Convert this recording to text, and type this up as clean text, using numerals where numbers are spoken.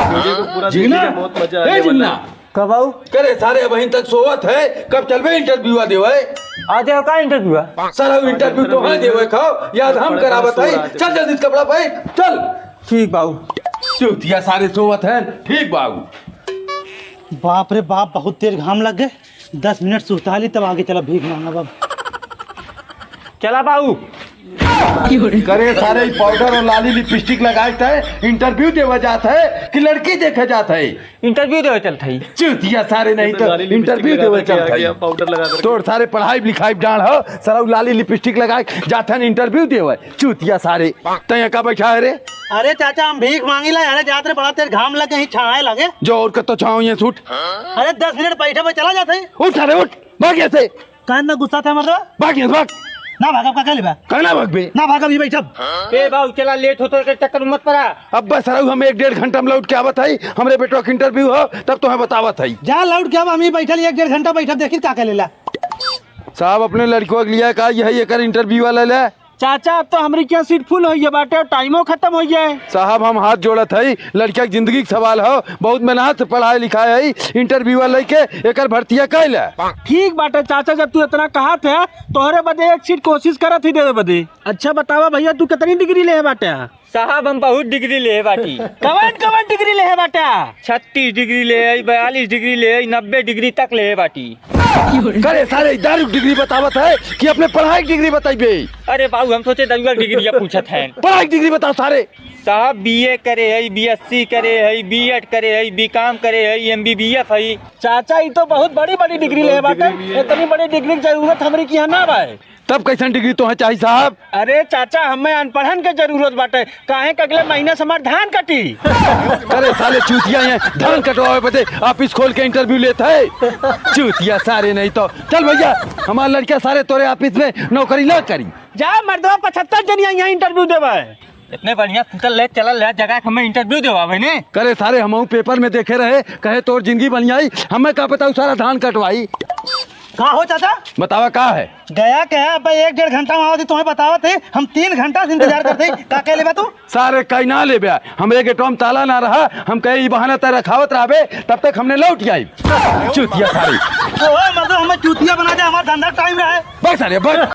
बहुत मजा कब आऊ? करे सारे वहीं तक सोवत है, कब चलबे इंटरव्यू देवे? आज का इंटरव्यू है? सर इंटरव्यू तो है देवे खाओ, याद हम करावत है। चल जल्दी कपड़ा पहन चल। ठीक बाबू। चूतिया सारे सोवत है। ठीक बाबू। बाप रे बाप, बहुत तेज घाम लग गए। 10 मिनट सुता ली तब आगे चला भीख मांगा बाबू। चला बाबू। करे सारे पाउडर और लाली लिपस्टिक लगाता है, इंटरव्यू देवा जाता है कि लड़की देखा जाता है? इंटरव्यू देवे चलता है। चूतिया सारे नहीं तो इंटरव्यू देवे चलता है। पाउडर लगा कर तोर सारे पढ़ाई लिखाई डांड हो, सारा लाली लिपस्टिक लगा जाता है इंटरव्यू देवे। चूतिया सारे तय का बैठा है रे? अरे चाचा हम भीख मांगी ला यार, जाते बड़ा तेज घाम लग गई, छाए लगे। जो और कतो छाओ ये सूट। अरे 10 मिनट बैठे हुए चला जाते है। उठ अरे उठ, भाग यहाँ से। कान ना गुस्सा था मर्दवा। भाग यहाँ से, भाग। ना भागा का लेबा, कहना भाग बे। ना भागा भी बैठा। ए बाबू चला, लेट होतो के चक्कर में मत पड़ा। अब बस सर हम 1-1.5 घंटा में लौट के आवत है, हमरे बेटो का इंटरव्यू हो तब तुम्हें बतावत है। जा लौट के अब हम ही बैठल 1-1.5 घंटा बैठा, देखी का लेला। साहब अपने लड़कों के लिए कहा यही एक इंटरव्यू वाला ले। चाचा अब तो हमारी क्या सीट फुल हो गई बाटे, टाइमो खत्म हो गया है। साहब हम हाथ जोड़त है, लड़का की जिंदगी का सवाल हो, बहुत मेहनत से पढ़ाई लिखाई है, इंटरव्यू वाले के एक भर्तिया कैल। ठीक बाटे चाचा, जब तू इतना कहा था तोहरे बदे एक सीट कोशिश करत ही देवे बदे। अच्छा बतावा भैया, तू कितनी डिग्री ले है बाटे? साहब हम बहुत डिग्री ले है बाटी। कवन डिग्री ले है बाटे? 36 डिग्री ले है, 42 डिग्री ले है, 90 डिग्री तक ले है बाटी। करे सारे दारू डिग्री बतावत है कि अपने पढ़ाई की डिग्री बताइबे? अरे बाबू हम सोचे दरुआ डिग्री पूछत है। पढ़ाई की डिग्री बताओ सारे। साहब बीए करे है, बीएससी करे है, बीएड करे है, बीकॉम करे है, एमबीबीएस है। चाचा ये तो बहुत बड़ी डिग्री ले है बाटे, इतनी बड़ी डिग्री की जरूरत हमारी की है ना भाई? तब कैसन डिग्री तो है चाहिए साहब? अरे चाचा हमें अनपढ़न के जरूरत बाटे, काहे के अगले महीने से हमार धान कटी। अरे साले चूतिया हैं, धान कटवावे बदे ऑफिस खोल के इंटरव्यू लेता है। चूतिया सारे नहीं तो चल भैया, हमारे लड़का सारे तोरे ऑफिस में नौकरी ना करी। जा मर्दवा 75 जनिया यहाँ इंटरव्यू देवा है। इतने बढ़िया ले चल जगह हमें इंटरव्यू देवा भाई ने। करे सारे हम पेपर में देखे रहे, कहे तोर जिंदगी बन जाई, हमें क्या पता सारा धान कटवाई। कहाँ हो चाचा? बतावा का है? गया क्या भाई, 1-1.5 घंटा में तुम्हें बतावा थे, हम 3 घंटा से इंतजार करते का कह लेबा तू? सारे कहीं ना ले बया, हमरे के टॉम ताला ना रहा, हम कहे ई बहाना तेरा खावत रहे, तब तक हमने लौट आई। चूतिया सारी मतलब हमें चूतिया बना दे, हमारा धंधा टाइम रहा है। बस सारे बस।